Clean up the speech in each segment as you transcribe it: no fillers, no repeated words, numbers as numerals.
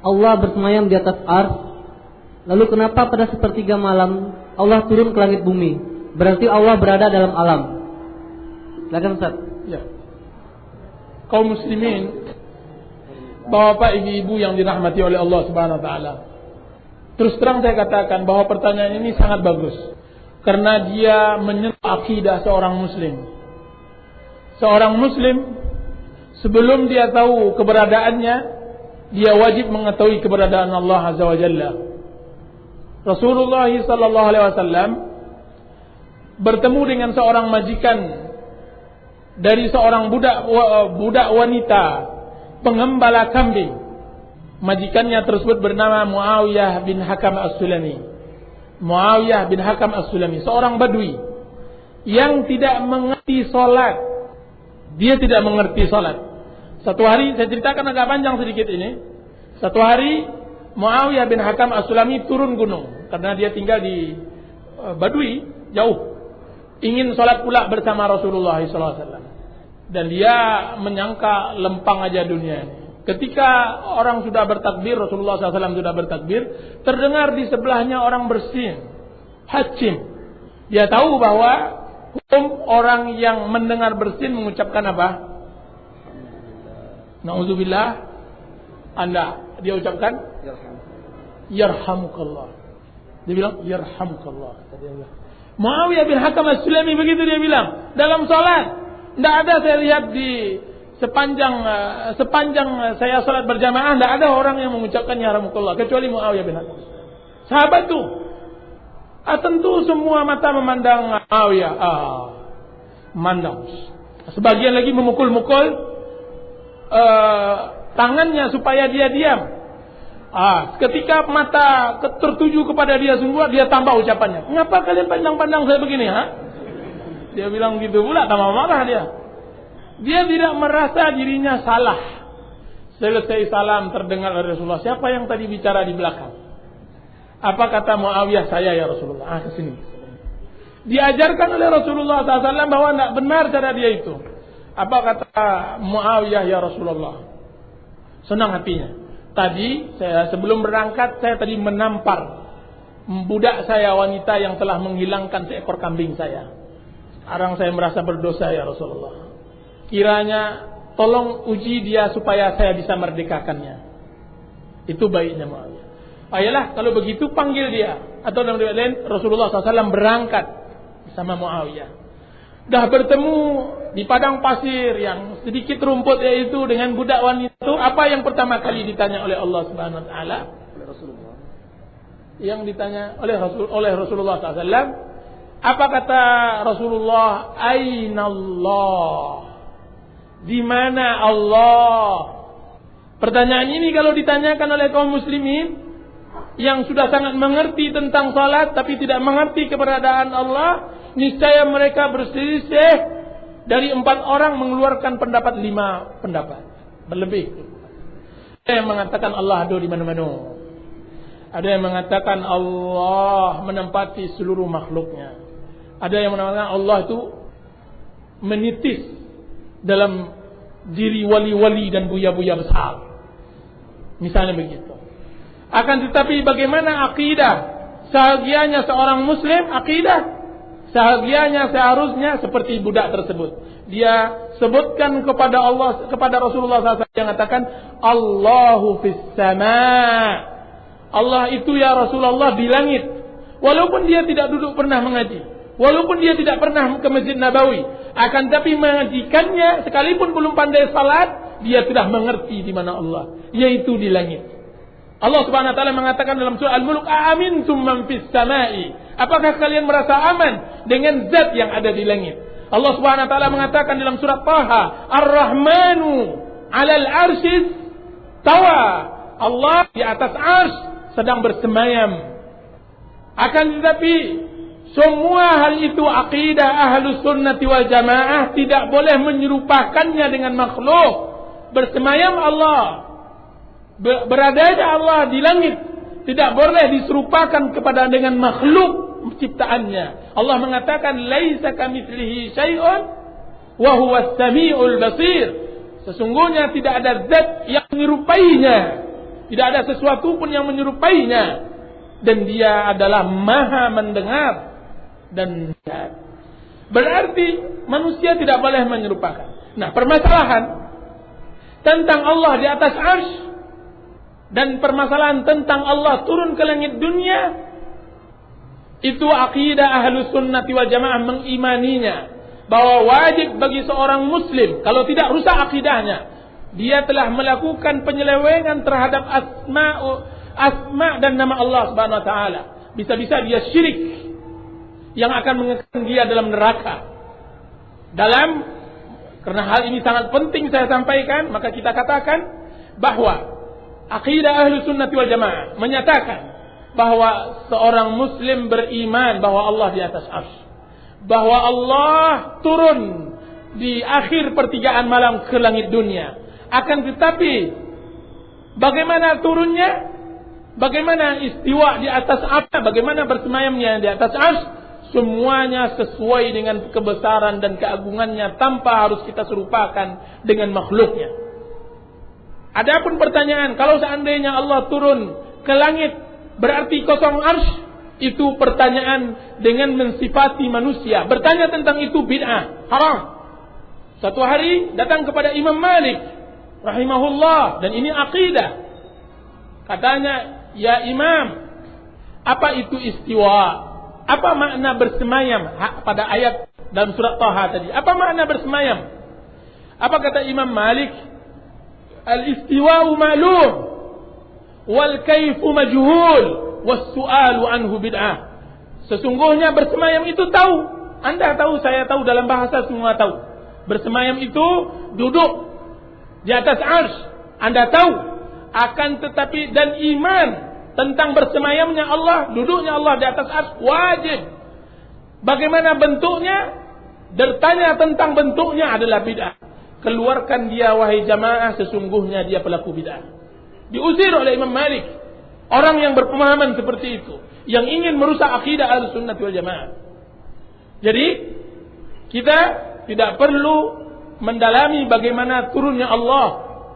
Allah bersemayam di atas ars. Lalu kenapa pada sepertiga malam Allah turun ke langit bumi? Berarti Allah berada dalam alam. Silakan Ustaz. Ya. Kaum muslimin, bapak ibu-ibu yang dirahmati oleh Allah Subhanahu wa taala. Terus terang saya katakan bahwa pertanyaan ini sangat bagus karena dia menyentuh akidah seorang muslim. Seorang muslim sebelum dia tahu keberadaannya, dia wajib mengetahui keberadaan Allah Azza wa Jalla. Rasulullah sallallahu alaihi wasallam bertemu dengan seorang majikan dari seorang budak wanita pengembala kambing. Majikannya tersebut bernama Muawiyah bin Hakam As-Sulami. Muawiyah bin Hakam As-Sulami, seorang badui yang tidak mengerti salat. Dia tidak mengerti salat. Satu hari, saya ceritakan agak panjang sedikit ini. Satu hari Muawiyah bin Hakam As-Sulami turun gunung karena dia tinggal di Badui, jauh. Ingin salat pula bersama Rasulullah SAW. Dan dia menyangka lempang aja dunia ini. Ketika orang sudah bertakbir, Rasulullah SAW sudah bertakbir, terdengar di sebelahnya orang bersin, hacim. Dia tahu bahwa hukum orang yang mendengar bersin mengucapkan apa? Na'udzubillah. Dia ucapkan Yarhamukallah. Dia bilang Yarhamukallah. Muawiyah bin Hakam As-Sulami begitu dia bilang. Dalam salat tidak ada saya lihat di sepanjang saya salat berjamaah, tidak ada orang yang mengucapkan Yarhamukallah kecuali Muawiyah bin Hakam. Sahabat tuh. Tentu semua mata memandang Muawiyah. Memandang. Sebagian lagi memukul-mukul tangannya supaya dia diam. Ketika mata tertuju kepada dia semua, dia tambah ucapannya. Mengapa kalian pandang-pandang saya begini? Dia bilang gitu pula, tambah marah dia. Dia tidak merasa dirinya salah. Selesai salam terdengar dari Rasulullah. Siapa yang tadi bicara di belakang? Apa kata Muawiyah? Saya ya Rasulullah. Kesini. Diajarkan oleh Rasulullah SAW bahwa tidak benar cara dia itu. Apa kata Muawiyah ya Rasulullah? Senang hatinya. Tadi saya sebelum berangkat saya tadi menampar budak saya wanita yang telah menghilangkan seekor kambing saya. Sekarang saya merasa berdosa ya Rasulullah. Kiranya tolong uji dia supaya saya bisa merdekakannya. Itu baiknya Muawiyah. Ayolah kalau begitu panggil dia. Atau dalam riwayat lain Rasulullah SAW berangkat bersama Muawiyah. Dah bertemu di padang pasir yang sedikit rumput yaitu dengan budak wanita itu, apa yang pertama kali ditanya oleh Allah Subhanahu wa taala? Oleh Rasulullah. Yang ditanya oleh Rasulullah SAW, apa kata Rasulullah? Aina Allah? Di mana Allah? Pertanyaan ini kalau ditanyakan oleh kaum muslimin yang sudah sangat mengerti tentang salat tapi tidak mengerti keberadaan Allah, niscaya mereka berselisih dari 4 orang mengeluarkan pendapat 5 pendapat berlebih. Ada yang mengatakan Allah ada di mana-mana. Ada yang mengatakan Allah menempati seluruh makhluknya. Ada yang mengatakan Allah itu menitis dalam diri wali-wali dan buya-buya besar. Misalnya begitu. Akan tetapi bagaimana akidah? Seharusnya seorang muslim akidah. Seharusnya seharusnya seperti budak tersebut. Dia sebutkan kepada Allah, kepada Rasulullah SAW yang mengatakan Allahu fis sama. Allah itu ya Rasulullah di langit. Walaupun dia tidak duduk pernah mengaji, walaupun dia tidak pernah ke Masjid Nabawi, akan tapi mengajikannya sekalipun belum pandai salat, dia sudah mengerti di mana Allah, yaitu di langit. Allah Subhanahu wa taala mengatakan dalam surah Al-Mulk, "Aamintum man fis samai?" Apakah kalian merasa aman dengan zat yang ada di langit? Allah Subhanahu wa taala mengatakan dalam surah Taha, "Ar-Rahmanu 'alal 'arsy tawa." Allah di atas arsy sedang bersemayam. Akan tetapi semua hal itu akidah Ahlus Sunnati wal Jamaah tidak boleh menyerupakannya dengan makhluk. Bersemayam Allah, beradanya Allah di langit tidak boleh diserupakan kepada dengan makhluk ciptaannya. Allah mengatakan laisa kamitslihi syai'un wa huwas samiul basir. Sesungguhnya tidak ada zat yang menyerupainya, Tidak ada sesuatu pun yang menyerupainya. Dan dia adalah maha mendengar dan melihat. Berarti manusia tidak boleh menyerupakan. Nah, permasalahan tentang Allah di atas arsy dan permasalahan tentang Allah turun ke langit dunia, itu akidah Ahlus Sunnah wal Jamaah mengimaninya, bahwa wajib bagi seorang muslim, kalau tidak rusak akidahnya, dia telah melakukan penyelewengan terhadap asma dan nama Allah Subhanahu wa taala. Bisa-bisa dia syirik yang akan mengekang dia dalam neraka. Karena hal ini sangat penting saya sampaikan, maka kita katakan bahwa akidah Ahlus Sunnah wal Jamaah menyatakan bahwa seorang muslim beriman bahwa Allah di atas arsy, bahwa Allah turun di akhir pertigaan malam ke langit dunia. Akan tetapi bagaimana turunnya, bagaimana istiwa di atas apa, bagaimana bersemayamnya di atas arsy, semuanya sesuai dengan kebesaran dan keagungannya tanpa harus kita serupakan dengan makhluknya. Adapun pertanyaan, kalau seandainya Allah turun ke langit berarti kosong arsy, itu pertanyaan dengan mensifati manusia. Bertanya tentang itu bid'ah, haram. Satu hari datang kepada Imam Malik rahimahullah, dan ini akidah. Katanya, "Ya Imam, apa itu istiwa? Apa makna bersemayam?" Pada ayat dalam surat Taha tadi, apa makna bersemayam? Apa kata Imam Malik? Al-istiwa'u ma'lum wal kaifu majhul was su'alu anhu bid'ah. Sesungguhnya bersemayam itu tahu. Anda tahu, saya tahu, dalam bahasa semua tahu. Bersemayam itu duduk di atas arsy. Anda tahu. Akan tetapi dan iman tentang bersemayamnya Allah, duduknya Allah di atas arsy wajib. Bagaimana bentuknya? Bertanya tentang bentuknya adalah bid'ah. Keluarkan dia wahai jamaah, sesungguhnya dia pelaku bid'ah. Diusir oleh Imam Malik. Orang yang berpemahaman seperti itu, yang ingin merusak akidah Ahlussunnah wal Jamaah. Jadi kita tidak perlu mendalami bagaimana turunnya Allah,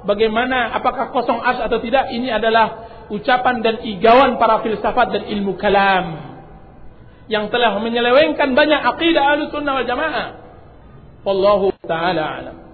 bagaimana apakah kosong arsy atau tidak. Ini adalah ucapan dan igauan para filsafat dan ilmu kalam yang telah menyelewengkan banyak akidah Ahlussunnah wal Jamaah. Wallahu ta'ala alam.